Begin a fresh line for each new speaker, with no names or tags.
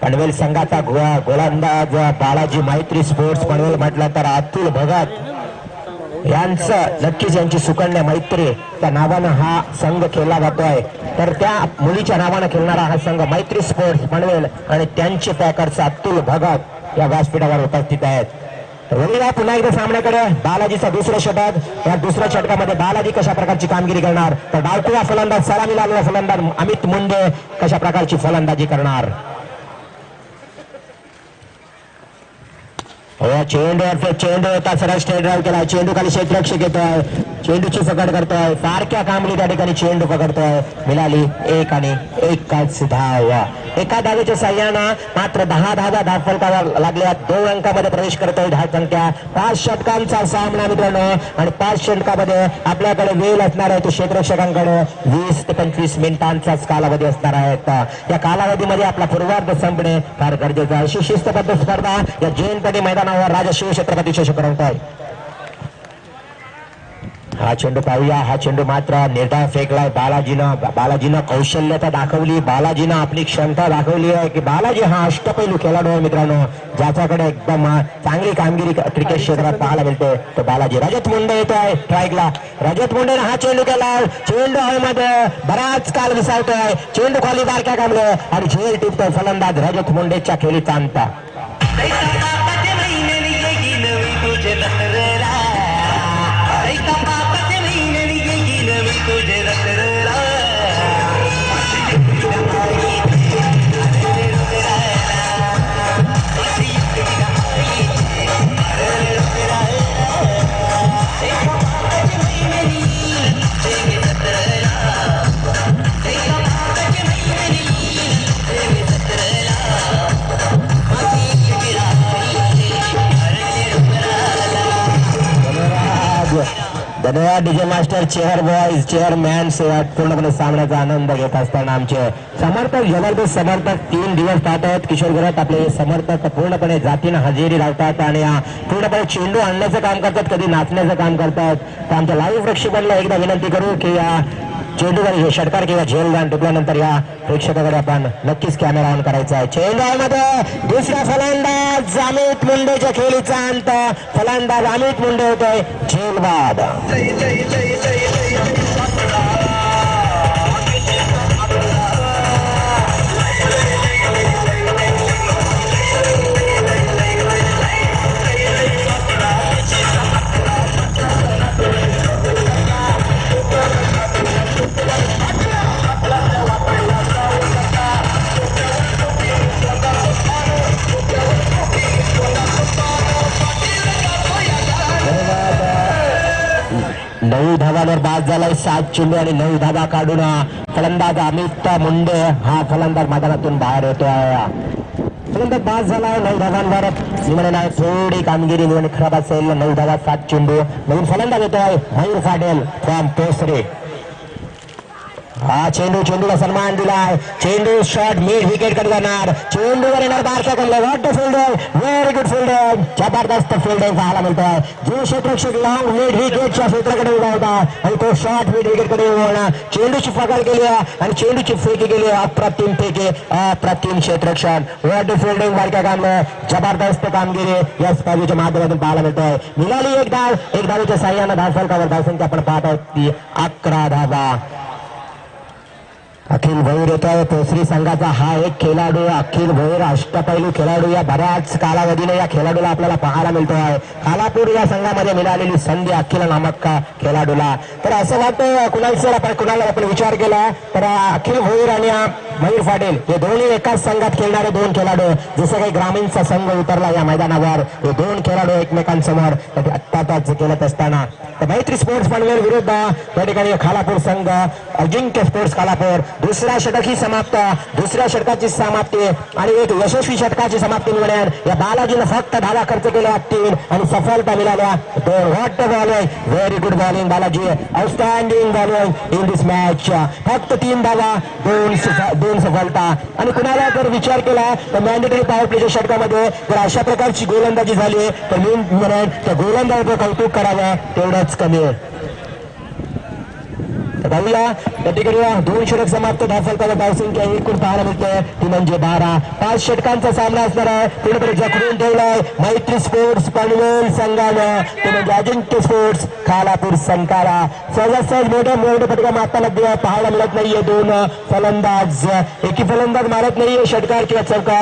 पनवेल संघाचा गोलंदाज बालाजी मैत्री स्पोर्ट्स पनवेल म्हटलं तर अतुल भगत यांचं नक्कीच यांची सुकन्या मैत्री त्या नावानं हा संघ खेळला जातोय। तर त्या मुलीच्या नावानं खेळणारा हा संघ मैत्री स्पोर्ट्स पनवेल आणि त्यांचे पॅकर्स अतुल भगत या व्यासपीठावर उपस्थित आहेत। वळूया पुन्हा एकदा सामन्याकडे। बालाजीचा दुसरा षटक, या दुसऱ्या षटकामध्ये बालाजी कशा प्रकारची कामगिरी करणार, तर डावकुळा फलंदाज सलामी लावलेला फलंदाज अमित मुंडे कशा प्रकारची फलंदाजी करणार। चेंडू होता सरळ स्ट्रेट ड्राइव्ह केला, चेंडू खाली क्षेत्ररक्षक येतोय, चेंडूची पकड करतोय, सारख्या कामगिरी त्या ठिकाणी चेंडू पकडतोय, मिळाली एक आणि एकच धाव। एका धावेच्या साह्यानं मात्र 10 धावा धावफलकावर लागल्या, 2 अंकामध्ये प्रवेश करतोय धाव संख्या। 5 षटकांचा सामना मित्रांनो आणि 5 षटकामध्ये आपल्याकडे वेळ असणार आहे तो क्षेत्ररक्षकांकडे 20 ते 25 मिनिटांचाच कालावधी असणार आहे। या कालावधीमध्ये आपला पूर्वार्ध संपणे फार गरजेचं आहे। अशी शिस्तबद्ध स्पर्धा या जैनपणी मैदानावर राजा शिवछत्रपती चषक रंगतोय। हा चेंडू पाहूया, हा चेंडू मात्र निर्धाव फेकलाय बालाजीनं कौशल्यता दाखवली, बालाजीनं आपली क्षमता दाखवली आहे की बालाजी हा अष्टपैलू खेळाडू आहे मित्रांनो, ज्याच्याकडे एकदम चांगली कामगिरी क्रिकेट क्षेत्रात पाहायला मिळते तो बालाजी। रजत मुंडे येतोय स्ट्राईकला, रजत मुंडे हा चेंडू केला, चेंडू हवेमध्ये बराच काल विसावतोय, चेंडू खाली बारक्या कामले आणि झेल टिपतोय फलंदाज रजत मुंडेच्या खेळीचा अंत। धन्यवाद DJ master, chair boys, chairman सेवा पूर्णपणे सामन्याचा आनंद घेत असताना आमचे समर्थक, जबरदस्त समर्थक 3 दिवस पाहत आहेत किशोर घरात। आपले समर्थक पूर्णपणे जातीनं हजेरी लावतात आणि पूर्णपणे चेंडू आणण्याचं काम करतात, कधी नाचण्याचं काम करतात। तर आमच्या लाईव्ह प्रेक्षकांना एकदा विनंती करू की या चेंडूवर हे षटकार किंवा झेल गाण टिपल्यानंतर या प्रेक्षकाकडे आपण नक्कीच कॅमेरा ऑन करायचा आहे। चेंडूमध्ये दुसरा फलंदाज अमित मुंडेच्या खेळीचा अंत, फलंदाज अमित मुंडे होतोय झेल बाद। नऊ धावांवर बाद झालाय, 7 चेंडू आणि 9 धावा काढून फलंदाज अमित मुंडे हा फलंदाज मैदानातून बाहेर येतोय। फलंदाज बाद झालाय 9 धावांवर, नाही थोडी कामगिरी खराब असेल। 9 धावा 7 चेंडू, नवीन फलंदाज येतोय मयूर फाडेल फ्रॉम पोसरे। हा चेंडूला सन्मान दिलाय, चेंडू शॉट मिड विकेट कडे जाणार, चेंडूवर येणार बारक्या कमले, what fielding, very good fielding, जबरदस्त फिल्डिंग पाहायला मिळतोय। जो क्षेत्ररक्षक लॉंग मिड विकेटच्या क्षेत्राकडे उभा होता आणि तो शॉट मिड विकेट कडे उभा, चेंडूची पकड केली आणि चेंडूची फेकी केली, अप्रतिम फेकी, अप्रतिम क्षेत्ररक्षण, व्हॉट फिल्डिंग बारक्या कमले, जबरदस्त कामगिरी या स्पर्धेच्या माध्यमातून पाहायला मिळतोय। मिळाली एक धाव, एक धावेच्या साह्यानं धावफलकावर धावसंख्या आपण पाहत आहोत ती 11 धावा। अखिल भोईर येतोय पोसरी संघाचा हा एक खेळाडू, अखिल भोईर अष्टपैलू खेळाडू, या बऱ्याच कालावधीने या खेळाडूला आपल्याला पाहायला मिळतोय। खालापूर या संघामध्ये मिळालेली संधी अखिल नामक खेळाडूला। तर असं वाटतं कुणाला आपण विचार केला तर अखिल भोईर आणि मयूर पाटील हे दोन्ही एकाच संघात खेळणारे 2 खेळाडू, जसं काही ग्रामीणचा संघ उतरला या मैदानावर, हे 2 खेळाडू एकमेकांसमोर आत्ताच खेळत असताना मैत्री स्पोर्ट्स पनवेल विरुद्ध या ठिकाणी खालापूर संघ, अजिंक्य स्पोर्ट्स खालापूर। दुसरा षटक ही समाप्त, दुसऱ्या षटकाची समाप्ती आणि एक यशस्वी षटकाची समाप्ती मिळेल। या बालाजीनं फक्त धावा खर्च केल्या 3 आणि सफलता मिळाल्या 2। What bowling, very good bowling Balaji, outstanding bowling in this match. फक्त 3 धावा, 2 सफलता। आणि कुणाला जर विचार केला तर मॅन्डेटरी पॉवर प्लेच्या षटकामध्ये जर अशा प्रकारची गोलंदाजी झाली तर मी म्हणेन त्या गोलंदाजाचं कौतुक करावं तेवढंच कमी आहे। पाहूया त्या ठिकाणी 2 षटक समाप्त, धावफलकावर धावसंख्या एकूण पाहायला मिळते ती म्हणजे 12. 5 षटकांचा सामना असणार आहे. पूर्णपणे जखडून ठेवलाय मैत्री स्पोर्ट्स पनवेल संघानं, ते म्हणजे अजिंक्य स्पोर्ट्स खालापूर संघाला. सहजासहज मोठे फटका मारताना पाहायला मिळत नाहीये. 2 फलंदाज, एकी फलंदाज मारत नाहीये षटकार किंवा चौकार.